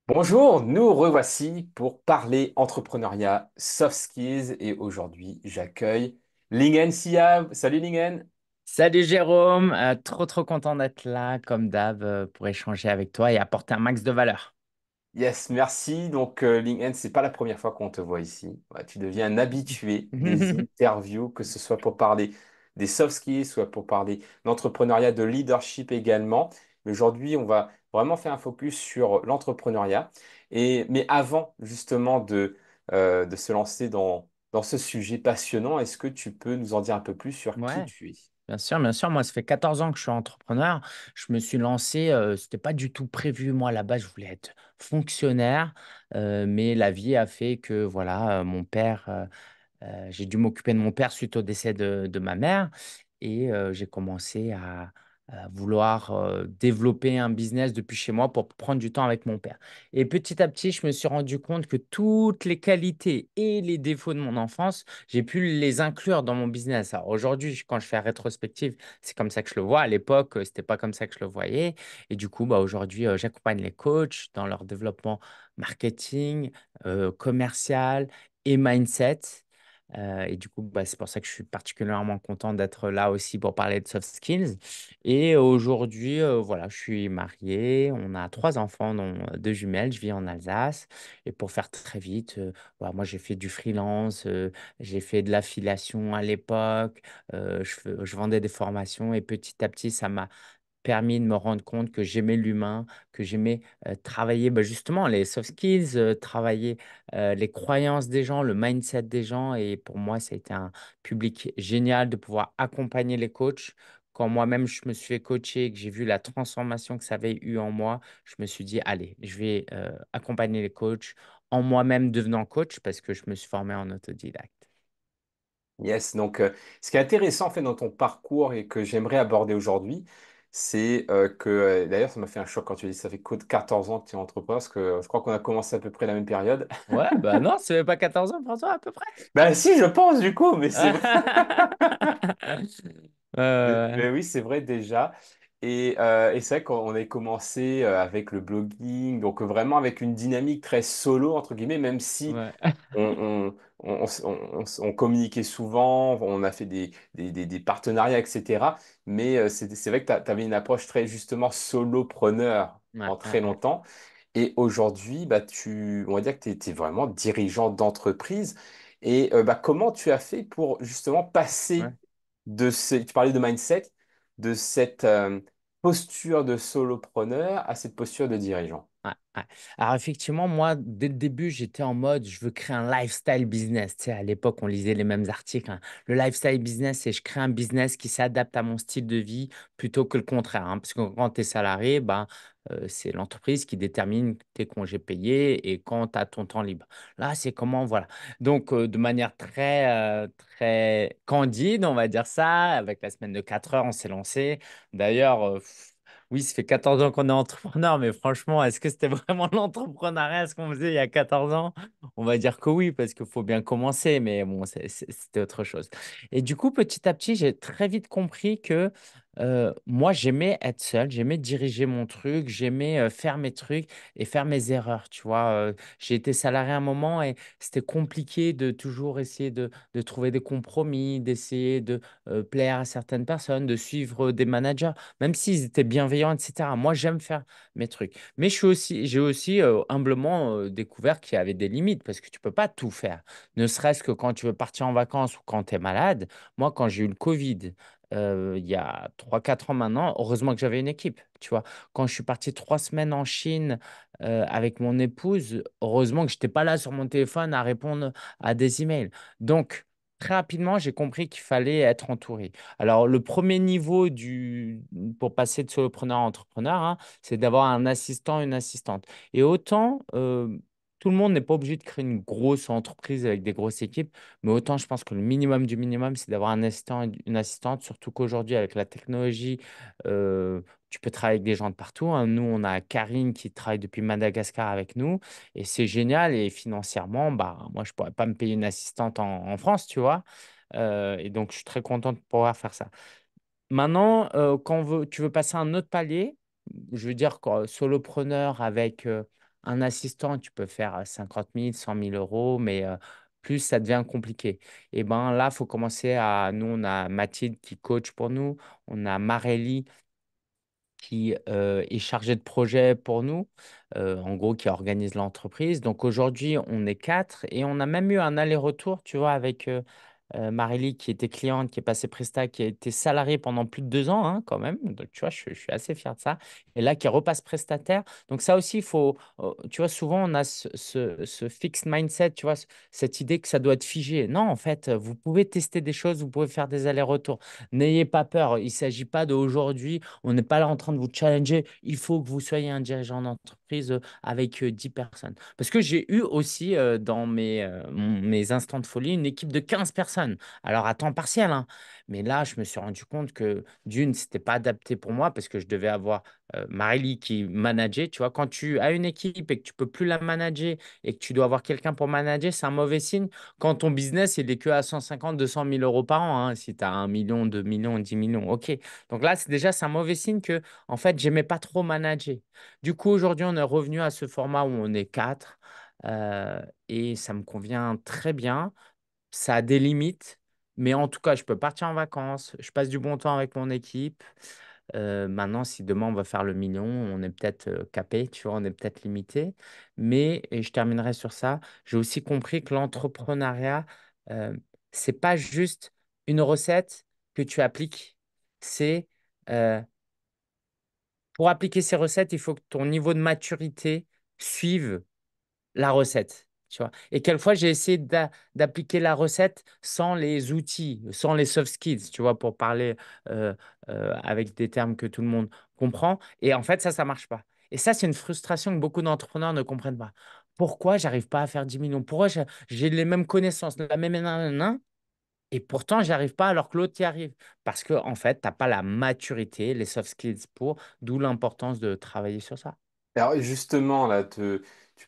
Bonjour, nous revoici pour parler entrepreneuriat, soft skills et aujourd'hui j'accueille Lingen Sia. Salut Lingen. Salut Jérôme, trop content d'être là comme d'hab pour échanger avec toi et apporter un max de valeur. Yes, merci. Donc Lingen, c'est pas la première fois qu'on te voit ici. Ouais, tu deviens un habitué des interviews, que ce soit pour parler des soft skills, soit pour parler d'entrepreneuriat, de leadership également. Mais aujourd'hui, on va vraiment faire un focus sur l'entrepreneuriat. Mais avant justement de se lancer dans ce sujet passionnant, est-ce que tu peux nous en dire un peu plus sur qui Ouais, tu es? bien sûr, bien sûr. Moi, ça fait 14 ans que je suis entrepreneur. Je me suis lancé, c'était pas du tout prévu. Moi, là-bas, je voulais être fonctionnaire, mais la vie a fait que, voilà, mon père, j'ai dû m'occuper de mon père suite au décès de ma mère et j'ai commencé à vouloir développer un business depuis chez moi pour prendre du temps avec mon père. Et petit à petit, je me suis rendu compte que toutes les qualités et les défauts de mon enfance, j'ai pu les inclure dans mon business. Alors aujourd'hui, quand je fais la rétrospective, c'est comme ça que je le vois. À l'époque, c'était pas comme ça que je le voyais. Et du coup, bah, aujourd'hui, j'accompagne les coachs dans leur développement marketing, commercial et mindset. Et du coup, bah, c'est pour ça que je suis particulièrement content d'être là aussi pour parler de soft skills. Et aujourd'hui, voilà, je suis marié, on a trois enfants, dont deux jumelles, je vis en Alsace. Et pour faire très vite, voilà, moi j'ai fait du freelance, j'ai fait de l'affiliation à l'époque, je vendais des formations et petit à petit, ça m'a permis de me rendre compte que j'aimais l'humain, que j'aimais travailler bah, justement les soft skills, travailler les croyances des gens, le mindset des gens. Et pour moi, ça a été un public génial de pouvoir accompagner les coachs. Quand moi-même, je me suis fait coacher et que j'ai vu la transformation que ça avait eu en moi, je me suis dit, allez, je vais accompagner les coachs en moi-même devenant coach parce que je me suis formé en autodidacte. Yes, donc ce qui est intéressant en fait dans ton parcours et que j'aimerais aborder aujourd'hui, c'est d'ailleurs ça m'a fait un choc quand tu as dit ça fait que 14 ans que tu es entrepreneur, parce que je crois qu'on a commencé à peu près la même période. Ouais, bah non, ça fait pas 14 ans pour toi à peu près. Ben si, je pense du coup, mais c'est vrai. Ouais, Mais oui, c'est vrai déjà. Et c'est vrai qu'on a commencé avec le blogging, donc vraiment avec une dynamique très solo, entre guillemets, même si ouais, on communiquait souvent, on a fait des partenariats, etc. Mais c'est vrai que tu avais une approche très justement solopreneur ouais, en ouais, très longtemps. Et aujourd'hui, bah, on va dire que tu es vraiment dirigeant d'entreprise. Et bah, comment tu as fait pour justement ouais. passer tu parlais de mindset, de cette posture de solopreneur à cette posture de dirigeant? Ouais, ouais. Alors effectivement, moi, dès le début, j'étais en mode, je veux créer un lifestyle business. Tu sais, à l'époque, on lisait les mêmes articles, hein. Le lifestyle business, c'est je crée un business qui s'adapte à mon style de vie plutôt que le contraire, hein. Parce que quand tu es salarié, ben, c'est l'entreprise qui détermine tes congés payés et quand tu as ton temps libre. Là, c'est comment, voilà. Donc, de manière très candide, on va dire ça, avec la semaine de 4 heures, on s'est lancé. D'ailleurs, oui, ça fait 14 ans qu'on est entrepreneur, mais franchement, est-ce que c'était vraiment l'entrepreneuriat ce qu'on faisait il y a 14 ans? On va dire que oui, parce qu'il faut bien commencer, mais bon, c'était autre chose. Et du coup, petit à petit, j'ai très vite compris que moi, j'aimais être seul, j'aimais diriger mon truc, j'aimais faire mes trucs et faire mes erreurs, tu vois. J'ai été salarié à un moment et c'était compliqué de toujours essayer de trouver des compromis, d'essayer de plaire à certaines personnes, de suivre des managers même s'ils étaient bienveillants, etc. Moi, j'aime faire mes trucs. Mais j'ai aussi humblement découvert qu'il y avait des limites parce que tu peux pas tout faire. Ne serait-ce que quand tu veux partir en vacances ou quand tu es malade. Moi, quand j'ai eu le Covid, il y a 3 4 ans maintenant, heureusement que j'avais une équipe. Tu vois, quand je suis parti 3 semaines en Chine avec mon épouse, heureusement que je n'étais pas là sur mon téléphone à répondre à des emails. Donc, très rapidement, j'ai compris qu'il fallait être entouré. Alors, le premier niveau pour passer de solopreneur à entrepreneur, hein, c'est d'avoir un assistant, une assistante. Et autant, tout le monde n'est pas obligé de créer une grosse entreprise avec des grosses équipes, mais autant je pense que le minimum du minimum, c'est d'avoir un assistant et une assistante, surtout qu'aujourd'hui, avec la technologie, euh, tu peux travailler avec des gens de partout, hein. Nous, on a Karine qui travaille depuis Madagascar avec nous, et c'est génial. Et financièrement, bah, moi, je ne pourrais pas me payer une assistante en France, tu vois. Et donc, je suis très content de pouvoir faire ça. Maintenant, quand tu veux passer à un autre palier, je veux dire quoi, solopreneur avec Un assistant, tu peux faire 50 000, 100 000 euros, mais plus ça devient compliqué. Et ben là, il faut commencer à. Nous, on a Mathilde qui coach pour nous, on a Marélie qui est chargée de projet pour nous, en gros, qui organise l'entreprise. Donc aujourd'hui, on est quatre et on a même eu un aller-retour, tu vois, avec Marélie qui était cliente, qui est passée Presta, qui a été salariée pendant plus de 2 ans, hein, quand même. Donc, tu vois, je suis assez fier de ça. Et là, qui repasse prestataire. Donc, ça aussi, il faut, tu vois, souvent, on a ce fixed mindset, tu vois, cette idée que ça doit être figé. Non, en fait, vous pouvez tester des choses, vous pouvez faire des allers-retours. N'ayez pas peur. Il ne s'agit pas d'aujourd'hui, on n'est pas là en train de vous challenger. Il faut que vous soyez un dirigeant d'entreprise avec 10 personnes. Parce que j'ai eu aussi dans mes instants de folie une équipe de 15 personnes. Alors à temps partiel, hein. Mais là, je me suis rendu compte que d'une, c'était pas adapté pour moi parce que je devais avoir Marélie qui manageait. Tu vois, quand tu as une équipe et que tu peux plus la manager et que tu dois avoir quelqu'un pour manager, c'est un mauvais signe quand ton business il est que à 150, 200 000 euros par an, hein. Si tu as 1 million, 2 millions, 10 millions, ok. Donc là, c'est un mauvais signe que, en fait, j'aimais pas trop manager. Du coup, aujourd'hui, on est revenu à ce format où on est quatre et ça me convient très bien. Ça a des limites, mais en tout cas, je peux partir en vacances, je passe du bon temps avec mon équipe. Maintenant, si demain on va faire le million, on est peut-être capé, tu vois, on est peut-être limité. Mais, et je terminerai sur ça, j'ai aussi compris que l'entrepreneuriat, euh, c'est pas juste une recette que tu appliques. C'est euh, pour appliquer ces recettes, il faut que ton niveau de maturité suive la recette, tu vois. Et quelquefois, j'ai essayé d'appliquer la recette sans les outils, sans les soft skills, tu vois, pour parler euh, avec des termes que tout le monde comprend. Et en fait, ça marche pas. Et ça, c'est une frustration que beaucoup d'entrepreneurs ne comprennent pas. Pourquoi j'arrive pas à faire 10 millions? Pourquoi j'ai les mêmes connaissances, la même nanana, et pourtant, j'arrive pas alors que l'autre y arrive. Parce que, en fait, tu n'as pas la maturité, les soft skills pour, d'où l'importance de travailler sur ça. Alors justement, là, tu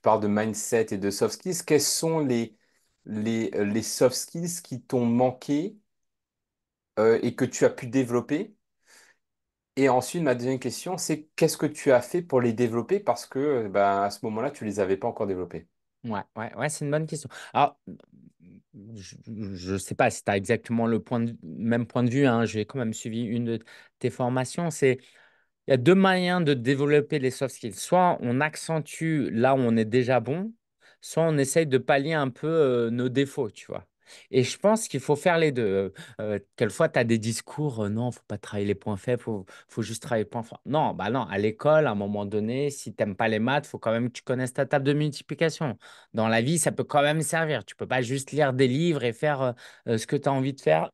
parles de mindset et de soft skills. Quels sont les soft skills qui t'ont manqué et que tu as pu développer? Et ensuite, ma deuxième question, c'est qu'est-ce que tu as fait pour les développer parce que ben, à ce moment-là, tu les avais pas encore développés. Ouais, c'est une bonne question. Alors, je ne sais pas si tu as exactement même point de vue, hein. J'ai quand même suivi une de tes formations. Il y a deux moyens de développer les soft skills. Soit on accentue là où on est déjà bon, soit on essaye de pallier un peu nos défauts, tu vois. Et je pense qu'il faut faire les deux. Quelquefois, tu as des discours, non, faut pas travailler les points faibles, faut juste travailler les points forts. Non, bah non, à l'école, à un moment donné, si tu n'aimes pas les maths, faut quand même que tu connaisses ta table de multiplication. Dans la vie, ça peut quand même servir. Tu peux pas juste lire des livres et faire ce que tu as envie de faire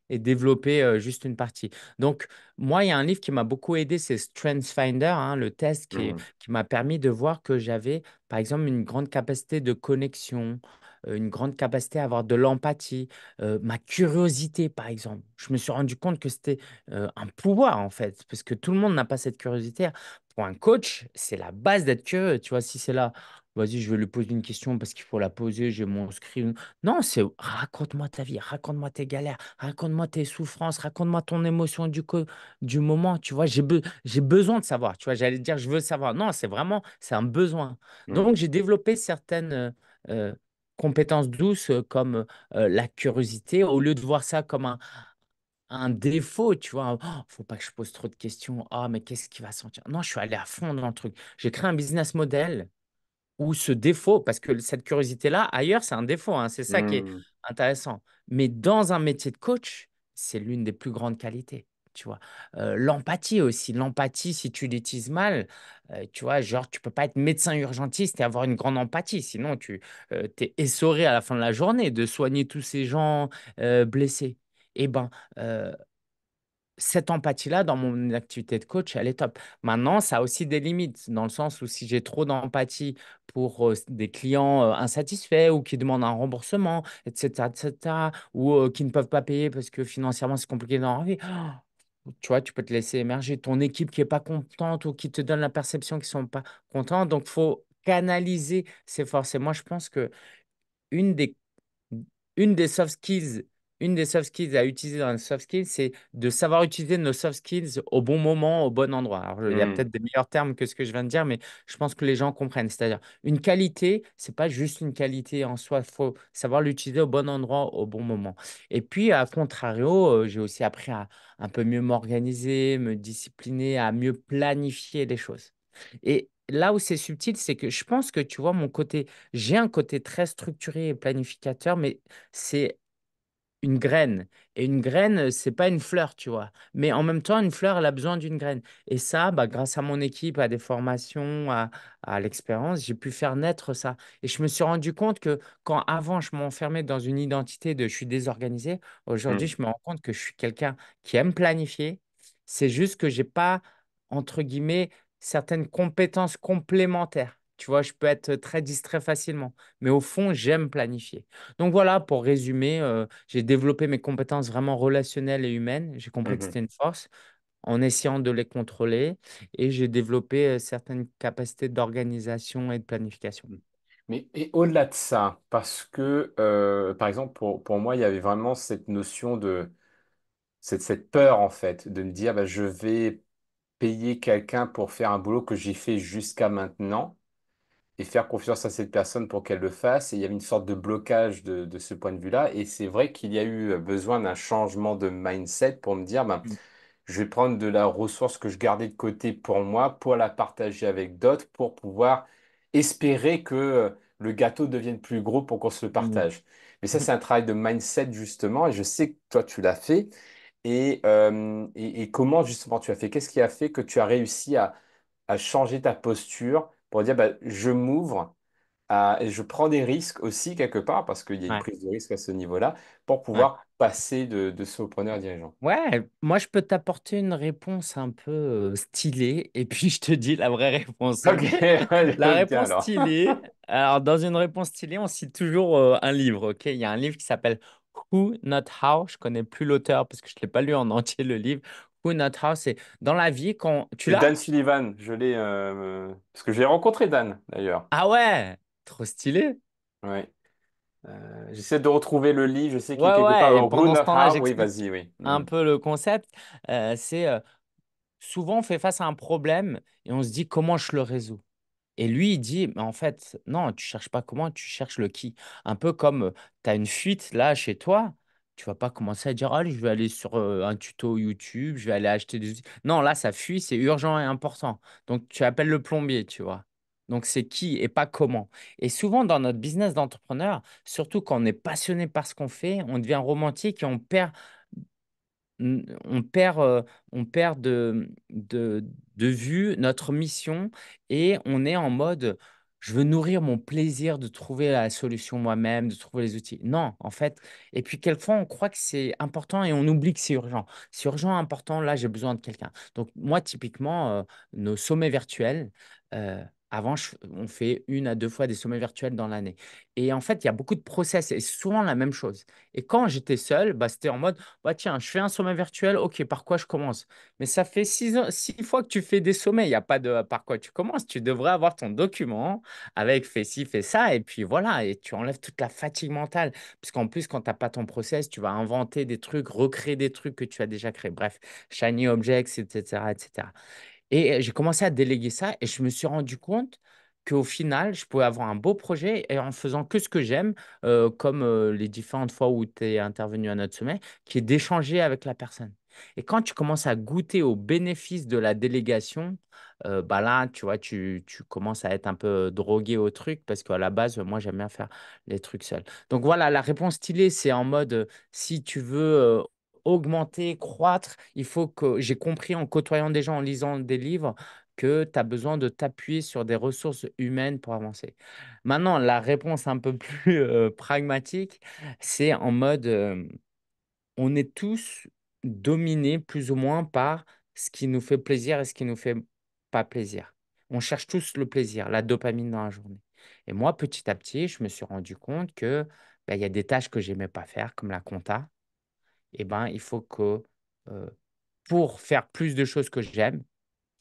et développer juste une partie. Donc, moi, il y a un livre qui m'a beaucoup aidé, c'est StrengthsFinder, hein, le test Mhm. qui m'a permis de voir que j'avais, par exemple, une grande capacité de connexion, une grande capacité à avoir de l'empathie, ma curiosité, par exemple. Je me suis rendu compte que c'était un pouvoir, en fait, parce que tout le monde n'a pas cette curiosité. Pour un coach, c'est la base d'être curieux. Tu vois, si c'est là, vas-y, je vais lui poser une question parce qu'il faut la poser, j'ai mon script. Non, c'est raconte-moi ta vie, raconte-moi tes galères, raconte-moi tes souffrances, raconte-moi ton émotion du moment. Tu vois, j'ai besoin de savoir. Tu vois, j'allais te dire, je veux savoir. Non, c'est un besoin. Mhm. Donc, j'ai développé certaines euh, compétences douces comme la curiosité, au lieu de voir ça comme un défaut, tu vois. Oh, faut pas que je pose trop de questions. Ah, mais qu'est-ce qu'il va sentir? Non, je suis allé à fond dans le truc. J'ai créé un business model ou ce défaut, parce que cette curiosité-là, ailleurs, c'est un défaut, hein, c'est ça qui est Mhm. intéressant. Mais dans un métier de coach, c'est l'une des plus grandes qualités, tu vois. L'empathie aussi, l'empathie, si tu l'utilises mal, tu vois, genre, tu peux pas être médecin urgentiste et avoir une grande empathie, sinon tu es essoré à la fin de la journée de soigner tous ces gens blessés. Eh ben, euh, cette empathie-là, dans mon activité de coach, elle est top. Maintenant, ça a aussi des limites, dans le sens où si j'ai trop d'empathie pour des clients insatisfaits ou qui demandent un remboursement, etc., ou qui ne peuvent pas payer parce que financièrement, c'est compliqué dans leur vie, tu vois, tu peux te laisser émerger. Ton équipe qui n'est pas contente ou qui te donne la perception qu'ils ne sont pas contents. Donc, il faut canaliser ces forces. Et moi, je pense que une des, une des soft skills une des soft skills à utiliser dans les soft skills, c'est de savoir utiliser nos soft skills au bon moment, au bon endroit. Alors, il y a Hmm, peut-être des meilleurs termes que ce que je viens de dire, mais je pense que les gens comprennent. C'est-à-dire, une qualité, c'est pas juste une qualité en soi, il faut savoir l'utiliser au bon endroit, au bon moment. Et puis, à contrario, j'ai aussi appris à un peu mieux m'organiser, me discipliner, à mieux planifier les choses. Et là où c'est subtil, c'est que je pense que tu vois j'ai un côté très structuré et planificateur, mais c'est une graine. Et une graine, c'est pas une fleur, tu vois. Mais en même temps, une fleur, elle a besoin d'une graine. Et ça, bah, grâce à mon équipe, à des formations, à l'expérience, j'ai pu faire naître ça. Et je me suis rendu compte que quand avant, je m'enfermais dans une identité de je suis désorganisé, aujourd'hui, hmm, je me rends compte que je suis quelqu'un qui aime planifier. C'est juste que j'ai pas, entre guillemets, certaines compétences complémentaires. Tu vois, je peux être très distrait facilement. Mais au fond, j'aime planifier. Donc voilà, pour résumer, j'ai développé mes compétences vraiment relationnelles et humaines. J'ai compris que mhm. c'était une force en essayant de les contrôler et j'ai développé certaines capacités d'organisation et de planification. Mais et au-delà de ça, parce que, par exemple, pour moi, il y avait vraiment cette notion de, cette peur, en fait, de me dire, bah, je vais payer quelqu'un pour faire un boulot que j'ai fait jusqu'à maintenant et faire confiance à cette personne pour qu'elle le fasse. Et il y avait une sorte de blocage de ce point de vue-là. Et c'est vrai qu'il y a eu besoin d'un changement de mindset pour me dire, ben, Mm, je vais prendre de la ressource que je gardais de côté pour moi, pour la partager avec d'autres, pour pouvoir espérer que le gâteau devienne plus gros pour qu'on se le mm, partage. Mais ça, mm. c'est un travail de mindset, justement, et je sais que toi, tu l'as fait. Et comment, justement, tu as fait? Qu'est-ce qui a fait que tu as réussi à changer ta posture pour dire, bah, je m'ouvre, et je prends des risques aussi, quelque part, parce qu'il y a une Ouais, prise de risque à ce niveau-là, pour ouais. pouvoir passer de solopreneur à dirigeant. Ouais, moi je peux t'apporter une réponse un peu stylée et puis je te dis la vraie réponse, Ok, ok? ouais, je La veux bien réponse alors. stylée, alors dans une réponse stylée, on cite toujours un livre, ok? Il y a un livre qui s'appelle Who Not How, je connais plus l'auteur parce que je ne l'ai pas lu en entier le livre. Who Not How, c'est dans la vie quand tu C'est Dan l'as? Sullivan, je l'ai, parce que j'ai rencontré Dan d'ailleurs. Ah ouais, trop stylé. Ouais. J'essaie de retrouver le livre, je sais qu'il est Ouais, quelque part ouais, et dans Who pendant ce Not temps-là, How. Oui, j'explique vas-y, oui. un Hmm. peu le concept. C'est souvent on fait face à un problème et on se dit comment je le résous. Et lui, il dit, mais en fait, non, tu cherches pas comment, tu cherches le qui. Un peu comme tu as une fuite là chez toi, tu vas pas commencer à dire, allez, je vais aller sur un tuto YouTube, je vais aller acheter des outils. Non, là, ça fuit, c'est urgent et important. Donc, tu appelles le plombier, tu vois. Donc, c'est qui et pas comment. Et souvent, dans notre business d'entrepreneur, surtout quand on est passionné par ce qu'on fait, on devient romantique et on perd, on perd de vue notre mission et on est en mode, je veux nourrir mon plaisir de trouver la solution moi-même, de trouver les outils. Non, en fait. Et puis, quelquefois, on croit que c'est important et on oublie que c'est urgent. C'est urgent, important, là, j'ai besoin de quelqu'un. Donc, moi, typiquement, nos sommets virtuels, avant, on fait une à deux fois des sommets virtuels dans l'année. Et en fait, il y a beaucoup de process et c'est souvent la même chose. Et quand j'étais seul, bah, c'était en mode, bah tiens, je fais un sommet virtuel, ok, par quoi je commence? Mais ça fait 6 fois que tu fais des sommets, il n'y a pas de par quoi tu commences. Tu devrais avoir ton document avec fais ci, fais ça, et puis voilà, et tu enlèves toute la fatigue mentale. Parce qu'en plus, quand tu n'as pas ton process, tu vas inventer des trucs, recréer des trucs que tu as déjà créés. Bref, Shiny Objects, etc., etc. Et j'ai commencé à déléguer ça et je me suis rendu compte qu'au final, je pouvais avoir un beau projet et en faisant que ce que j'aime, comme les différentes fois où tu es intervenu à notre sommet, qui est d'échanger avec la personne. Et quand tu commences à goûter aux bénéfices de la délégation, bah là, tu vois, tu commences à être un peu drogué au truc parce qu'à la base, moi, j'aime bien faire les trucs seul. Donc voilà, la réponse stylée, c'est en mode, si tu veux augmenter, croître, il faut que j'ai compris en côtoyant des gens, en lisant des livres, que tu as besoin de t'appuyer sur des ressources humaines pour avancer. Maintenant, la réponse un peu plus pragmatique, c'est en mode, on est tous dominés plus ou moins par ce qui nous fait plaisir et ce qui nous fait pas plaisir. On cherche tous le plaisir, la dopamine dans la journée. Et moi, petit à petit, je me suis rendu compte que il y a des tâches que j'aimais pas faire, comme la compta. Eh ben, il faut que euh, pour faire plus de choses que j'aime,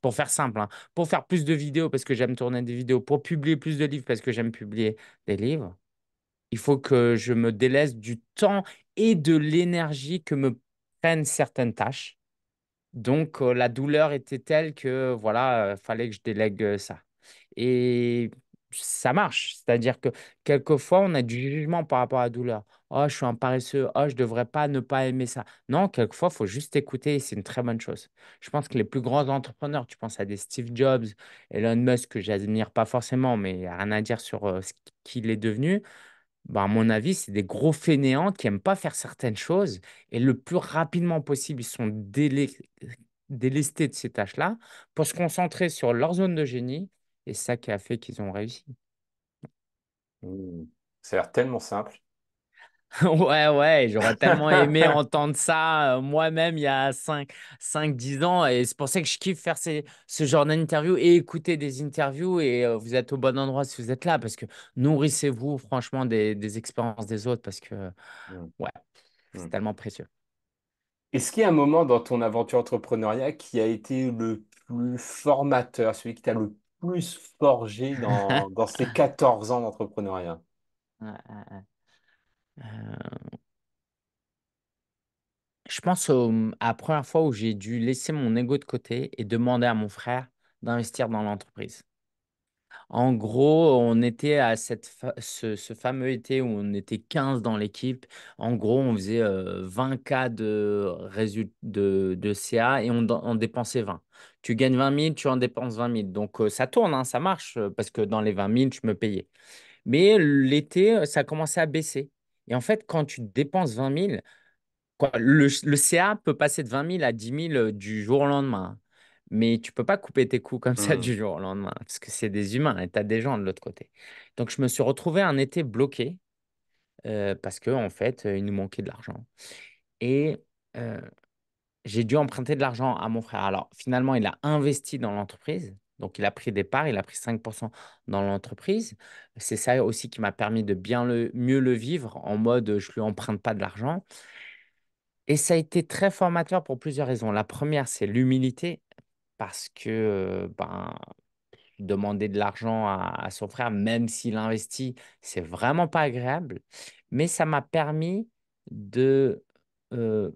pour faire simple, hein, pour faire plus de vidéos parce que j'aime tourner des vidéos, pour publier plus de livres parce que j'aime publier des livres, il faut que je me délaisse du temps et de l'énergie que me prennent certaines tâches. Donc, la douleur était telle que, voilà, fallait que je délègue ça. Et ça marche. C'est-à-dire que quelquefois, on a du jugement par rapport à la douleur. Oh, je suis un paresseux. Oh, je devrais pas ne pas aimer ça. Non, quelquefois, il faut juste écouter et c'est une très bonne chose. Je pense que les plus grands entrepreneurs, tu penses à des Steve Jobs, Elon Musk, que j'admire pas forcément, mais il n'y a rien à dire sur ce qu'il est devenu. Bah, à mon avis, c'est des gros fainéants qui n'aiment pas faire certaines choses et le plus rapidement possible, ils sont délestés de ces tâches-là pour se concentrer sur leur zone de génie et c'est ça qui a fait qu'ils ont réussi. Hmm. Ça a l'air tellement simple. Ouais, ouais, j'aurais tellement aimé entendre ça moi-même il y a 10 ans et c'est pour ça que je kiffe faire ce genre d'interview et écouter des interviews et vous êtes au bon endroit si vous êtes là parce que nourrissez-vous franchement des expériences des autres parce que Hmm. ouais, c'est Hmm. tellement précieux. Est-ce qu'il y a un moment dans ton aventure entrepreneuriale qui a été le plus formateur, celui qui t'a le plus forgé dans ces 14 ans d'entrepreneuriat? Ouais, ouais, ouais. Je pense à la première fois où j'ai dû laisser mon ego de côté et demander à mon frère d'investir dans l'entreprise. En gros, on était à ce fameux été où on était 15 dans l'équipe. En gros, on faisait 20 cas de CA et on dépensait 20. Tu gagnes 20 000, tu en dépenses 20 000. Donc, ça tourne, hein, ça marche parce que dans les 20 000, je me payais. Mais l'été, ça commençait à baisser. Et en fait, quand tu dépenses 20 000, quoi, le CA peut passer de 20 000 à 10 000 du jour au lendemain. Mais tu peux pas couper tes coûts comme ça Hmm. du jour au lendemain, parce que c'est des humains et tu as des gens de l'autre côté. Donc, je me suis retrouvé un été bloqué parce qu'en en fait, il nous manquait de l'argent. Et euh, j'ai dû emprunter de l'argent à mon frère. Alors, finalement, il a investi dans l'entreprise. Donc, il a pris des parts, il a pris 5% dans l'entreprise. C'est ça aussi qui m'a permis de mieux le vivre en mode je lui emprunte pas de l'argent. Et ça a été très formateur pour plusieurs raisons. La première, c'est l'humilité, parce que demander de l'argent à son frère, même s'il investit, c'est vraiment pas agréable. Mais ça m'a permis de, euh,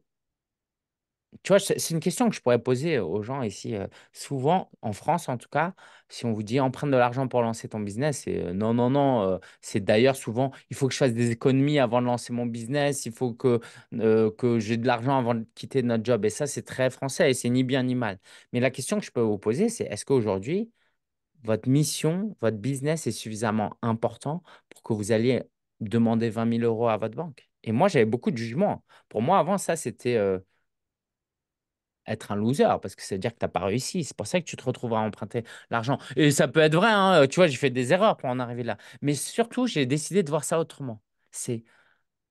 tu vois, c'est une question que je pourrais poser aux gens ici. Souvent, en France en tout cas, si on vous dit emprunte de l'argent pour lancer ton business, c'est non, non, non. C'est d'ailleurs souvent, il faut que je fasse des économies avant de lancer mon business. Il faut que j'ai de l'argent avant de quitter notre job. Et ça, c'est très français et c'est ni bien ni mal. Mais la question que je peux vous poser, c'est est-ce qu'aujourd'hui, votre mission, votre business est suffisamment important pour que vous alliez demander 20 000 euros à votre banque? Et moi, j'avais beaucoup de jugements. Pour moi, avant ça, c'était être un loser parce que ça veut dire que tu n'as pas réussi. C'est pour ça que tu te retrouves à emprunter l'argent. Et ça peut être vrai, hein, tu vois, j'ai fait des erreurs pour en arriver là. Mais surtout, j'ai décidé de voir ça autrement. C'est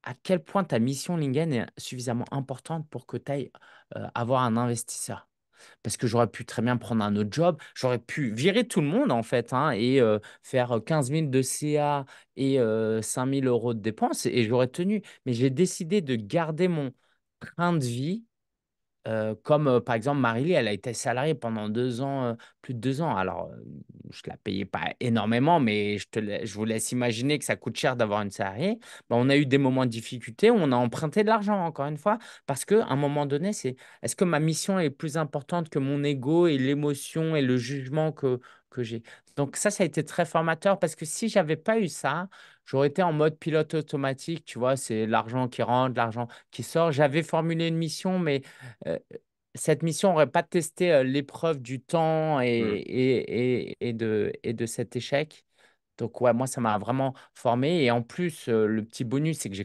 à quel point ta mission LinkedIn est suffisamment importante pour que tu ailles avoir un investisseur. Parce que j'aurais pu très bien prendre un autre job, j'aurais pu virer tout le monde en fait hein, et faire 15 000 de CA et 5 000 euros de dépenses et j'aurais tenu. Mais j'ai décidé de garder mon train de vie comme par exemple, Marily, elle a été salariée pendant 2 ans, plus de 2 ans. Alors, je ne la payais pas énormément, mais je vous laisse imaginer que ça coûte cher d'avoir une salariée. Ben, on a eu des moments de difficulté où on a emprunté de l'argent, encore une fois, parce qu'à un moment donné, c'est est-ce que ma mission est plus importante que mon ego et l'émotion et le jugement que j'ai? Donc, ça a été très formateur parce que si j'avais pas eu ça, j'aurais été en mode pilote automatique, tu vois, c'est l'argent qui rentre, l'argent qui sort. J'avais formulé une mission, mais euh, cette mission n'aurait pas testé l'épreuve du temps Hmm. et de cet échec. Donc, ouais, moi, ça m'a vraiment formé. Et en plus, le petit bonus, c'est que j'ai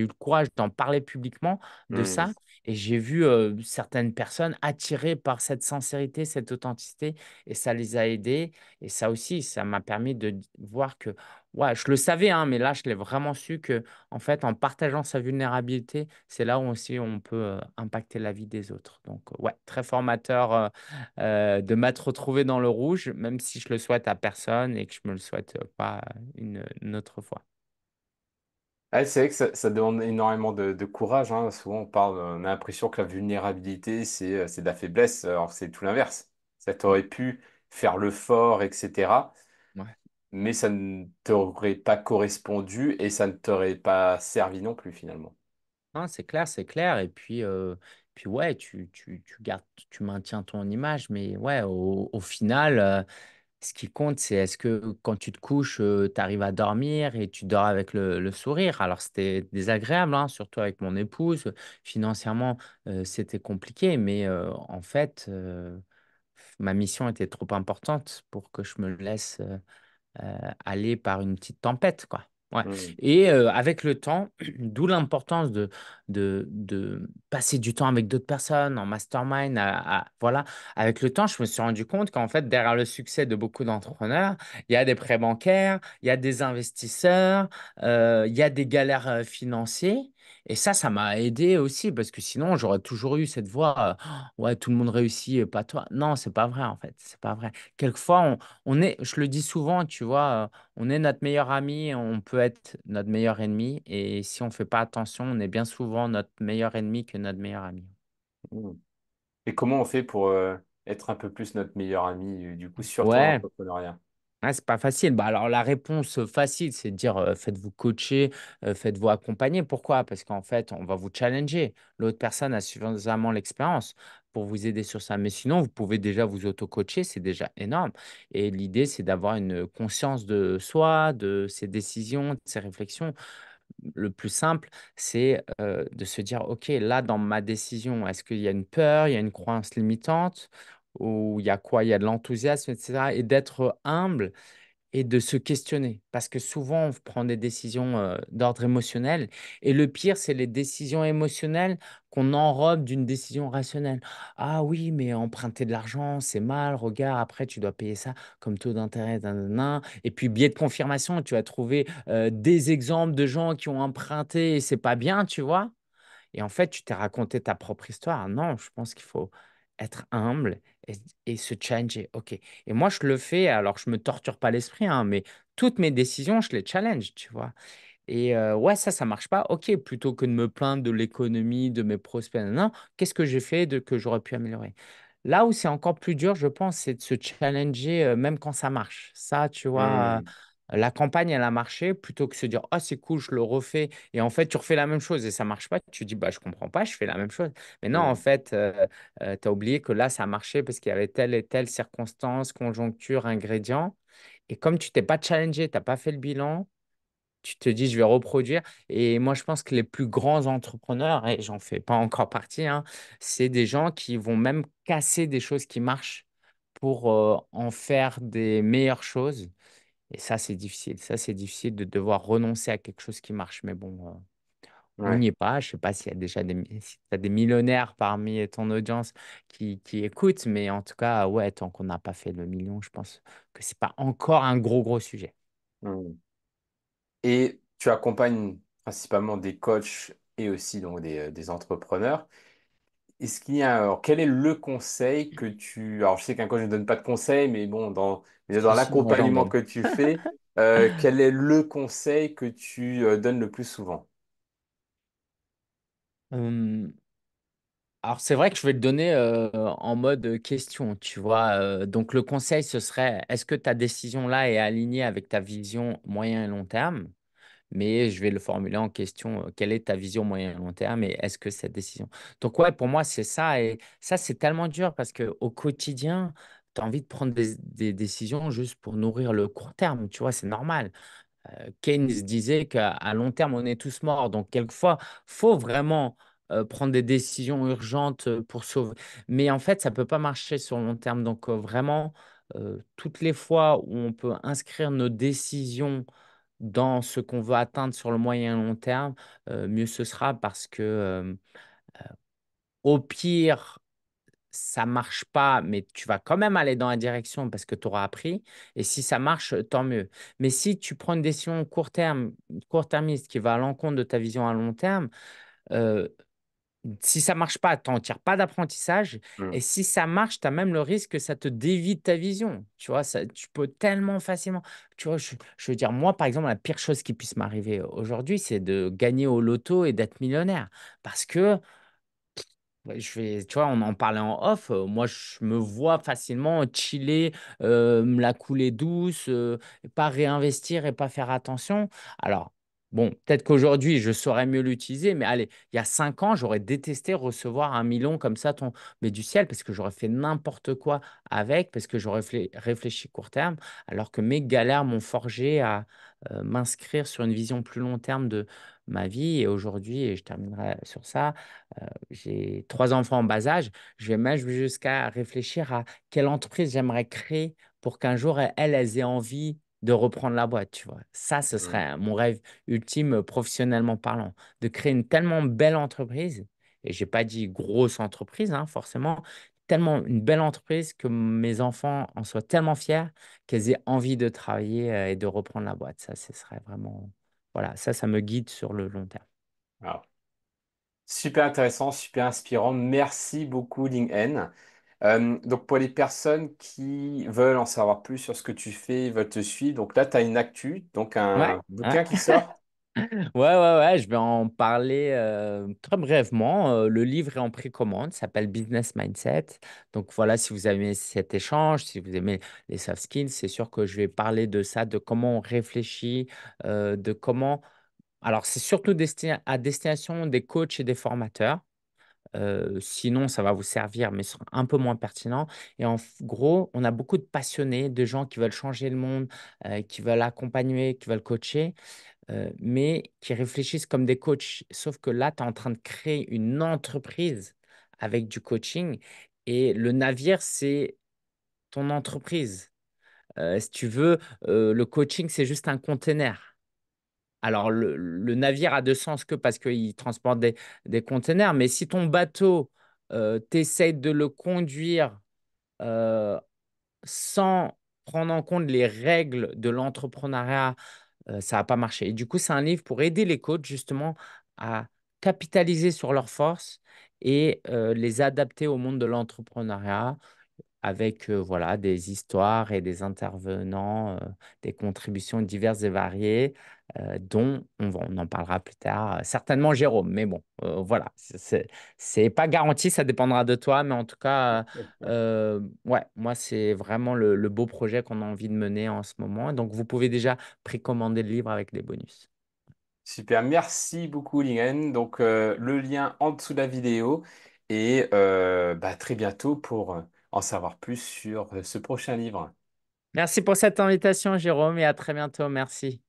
eu le courage d'en parler publiquement de Hmm. ça. Et j'ai vu certaines personnes attirées par cette sincérité, cette authenticité. Et ça les a aidées. Et ça aussi, ça m'a permis de voir que, ouais, je le savais, hein, mais là, je l'ai vraiment su que, en fait, en partageant sa vulnérabilité, c'est là où aussi on peut impacter la vie des autres. Donc, ouais, très formateur. De m'être retrouvé dans le rouge, même si je le souhaite à personne et que je me le souhaite pas une autre fois. Ouais, c'est vrai que ça demande énormément de courage, hein. Souvent, on a l'impression que la vulnérabilité, c'est de la faiblesse, alors que c'est tout l'inverse. Ça t'aurait pu faire le fort, etc. Ouais. Mais ça ne t'aurait pas correspondu et ça ne t'aurait pas servi non plus, finalement. Hein, c'est clair, c'est clair. Et puis ouais, tu gardes, tu maintiens ton image, mais ouais, au final, ce qui compte, c'est est-ce que quand tu te couches, tu arrives à dormir et tu dors avec le sourire. Alors, c'était désagréable, hein, surtout avec mon épouse. Financièrement, c'était compliqué, mais en fait, ma mission était trop importante pour que je me laisse aller par une petite tempête, quoi. Ouais. Hmm. Et avec le temps, d'où l'importance de passer du temps avec d'autres personnes en mastermind. Voilà. Avec le temps, je me suis rendu compte qu'en fait, derrière le succès de beaucoup d'entrepreneurs, il y a des prêts bancaires, il y a des investisseurs, il y a des galères financières. Et ça m'a aidé aussi parce que sinon, j'aurais toujours eu cette voix, ouais, tout le monde réussit, pas toi. Non, c'est pas vrai en fait. C'est pas vrai. Quelquefois, on est, je le dis souvent, tu vois, on est notre meilleur ami, on peut être notre meilleur ennemi. Et si on ne fait pas attention, on est bien souvent notre meilleur ennemi que notre meilleur ami. Hmm. Et comment on fait pour être un peu plus notre meilleur ami, du coup, surtout en Ouais, entrepreneuriat? ouais, c'est pas facile. Bah, alors, la réponse facile, c'est de dire faites-vous coacher, faites-vous accompagner. Pourquoi? Parce qu'en fait, on va vous challenger. L'autre personne a suffisamment l'expérience pour vous aider sur ça. Mais sinon, vous pouvez déjà vous auto-coacher, c'est déjà énorme. Et l'idée, c'est d'avoir une conscience de soi, de ses décisions, de ses réflexions. Le plus simple, c'est de se dire, OK, là, dans ma décision, est-ce qu'il y a une peur, il y a une croyance limitante, ou il y a quoi? Il y a de l'enthousiasme, etc. Et d'être humble et de se questionner. Parce que souvent, on prend des décisions d'ordre émotionnel. Et le pire, c'est les décisions émotionnelles qu'on enrobe d'une décision rationnelle. Ah oui, mais emprunter de l'argent, c'est mal. Regarde, après, tu dois payer ça comme taux d'intérêt. Nan. Et puis, biais de confirmation, tu vas trouver des exemples de gens qui ont emprunté et c'est pas bien, tu vois. Et en fait, tu t'es raconté ta propre histoire. Non, je pense qu'il faut être humble et, et se challenger. OK. Et moi, je le fais, alors je me torture pas l'esprit, hein, mais toutes mes décisions, je les challenge, tu vois. Et ouais, ça marche pas. OK, plutôt que de me plaindre de l'économie, de mes prospects, non, qu'est-ce que j'ai fait de, que j'aurais pu améliorer? Là où c'est encore plus dur, je pense, c'est de se challenger même quand ça marche. Ça, tu vois, Hmm. la campagne, elle a marché, plutôt que se dire, ah, c'est cool, je le refais. Et en fait, tu refais la même chose et ça marche pas. Tu dis, bah, je comprends pas, je fais la même chose. Mais non, en Hmm. fait, tu as oublié que là, ça a marché parce qu'il y avait telle et telle circonstance, conjoncture, ingrédient. Et comme tu t'es pas challengé, tu n'as pas fait le bilan, tu te dis, je vais reproduire. Et moi, je pense que les plus grands entrepreneurs, et j'en fais pas encore partie, hein, c'est des gens qui vont même casser des choses qui marchent pour en faire des meilleures choses. Et ça, c'est difficile. Ça, c'est difficile de devoir renoncer à quelque chose qui marche. Mais bon, on Ouais. n'y est pas. Je sais pas s'il y a déjà si t'as des millionnaires parmi ton audience qui écoutent. Mais en tout cas, ouais, tant qu'on n'a pas fait le million, je pense que c'est pas encore un gros sujet. Hmm. Et tu accompagnes principalement des coachs et aussi donc des entrepreneurs. Est-ce qu'il y a, alors, quel est le conseil que tu... Alors, je sais qu'un coach ne donne pas de conseils, mais bon, déjà dans Si, si, moi, j'en l'accompagnement donne. que tu fais, quel est le conseil que tu donnes le plus souvent? Hum, Alors, c'est vrai que je vais le donner en mode question, tu vois. Donc, le conseil, ce serait, est-ce que ta décision là est alignée avec ta vision moyen et long terme? Mais je vais le formuler en question, quelle est ta vision moyen et long terme et est-ce que cette décision... Donc, ouais, pour moi, c'est ça. Et ça, c'est tellement dur parce qu'au quotidien, tu as envie de prendre des décisions juste pour nourrir le court terme, tu vois, c'est normal. Keynes disait qu'à long terme, on est tous morts. Donc, quelquefois, faut vraiment prendre des décisions urgentes pour sauver. Mais en fait, ça ne peut pas marcher sur le long terme. Donc, vraiment, toutes les fois où on peut inscrire nos décisions dans ce qu'on veut atteindre sur le moyen et long terme, mieux ce sera parce que, au pire, ça marche pas, mais tu vas quand même aller dans la direction parce que tu auras appris. Et si ça marche, tant mieux. Mais si tu prends une décision court terme, court-termiste qui va à l'encontre de ta vision à long terme, euh, si ça marche pas, tu n'en tires pas d'apprentissage. Hmm. Et si ça marche, tu as même le risque que ça te dévie de ta vision. Tu vois, ça, tu peux tellement facilement. Tu vois, je veux dire, moi, par exemple, la pire chose qui puisse m'arriver aujourd'hui, c'est de gagner au loto et d'être millionnaire. Parce que ouais, tu vois, on en parlait en off. Moi, je me vois facilement chiller, me la couler douce, pas réinvestir et pas faire attention. Alors, Bon, peut-être qu'aujourd'hui, je saurais mieux l'utiliser, mais allez, il y a 5 ans, j'aurais détesté recevoir 1 million comme ça mais du ciel, parce que j'aurais fait n'importe quoi avec, parce que j'aurais réfléchi court terme, alors que mes galères m'ont forgé à m'inscrire sur une vision plus long terme de ma vie. Et aujourd'hui, et je terminerai sur ça, j'ai 3 enfants en bas âge, je vais même jusqu'à réfléchir à quelle entreprise j'aimerais créer pour qu'un jour, elles aient envie de reprendre la boîte, tu vois. Ça, ce Mm. serait mon rêve ultime professionnellement parlant, de créer une tellement belle entreprise, et j'ai pas dit grosse entreprise, hein, forcément, tellement une belle entreprise que mes enfants en soient tellement fiers qu'elles aient envie de travailler et de reprendre la boîte. Ça, ce serait vraiment, voilà, ça me guide sur le long terme. Alors, super intéressant, super inspirant. Merci beaucoup, LinkedIn. Donc, pour les personnes qui veulent en savoir plus sur ce que tu fais, veulent te suivre, donc là, tu as une actu, donc Ouais, un ouais. bouquin qui sort. Ouais, je vais en parler très brièvement. Le livre est en précommande, s'appelle Business Mindset. Donc voilà, si vous aimez cet échange, si vous aimez les soft skills, c'est sûr que je vais parler de ça, de comment on réfléchit, de comment... Alors, c'est surtout destiné à destination des coachs et des formateurs. Sinon, ça va vous servir, mais ce sera un peu moins pertinent. Et gros, on a beaucoup de passionnés, de gens qui veulent changer le monde, qui veulent accompagner, qui veulent coacher, mais qui réfléchissent comme des coachs. Sauf que là, tu es en train de créer une entreprise avec du coaching et le navire, c'est ton entreprise. Si tu veux, le coaching, c'est juste un container. Alors, le navire a de sens que parce qu'il transporte des containers, mais si ton bateau, tu essayes de le conduire euh, sans prendre en compte les règles de l'entrepreneuriat, ça va pas marcher. Et du coup, c'est un livre pour aider les coachs justement à capitaliser sur leurs forces et les adapter au monde de l'entrepreneuriat avec voilà, des histoires et des intervenants, des contributions diverses et variées, dont on en parlera plus tard, certainement Jérôme. Mais bon, voilà, c'est pas garanti, ça dépendra de toi, mais en tout cas, ouais, moi, c'est vraiment le beau projet qu'on a envie de mener en ce moment. Donc, vous pouvez déjà précommander le livre avec les bonus. Super, merci beaucoup, LinkedIn. Donc, le lien en dessous de la vidéo et bah, très bientôt pour en savoir plus sur ce prochain livre. Merci pour cette invitation, Jérôme, et à très bientôt. Merci.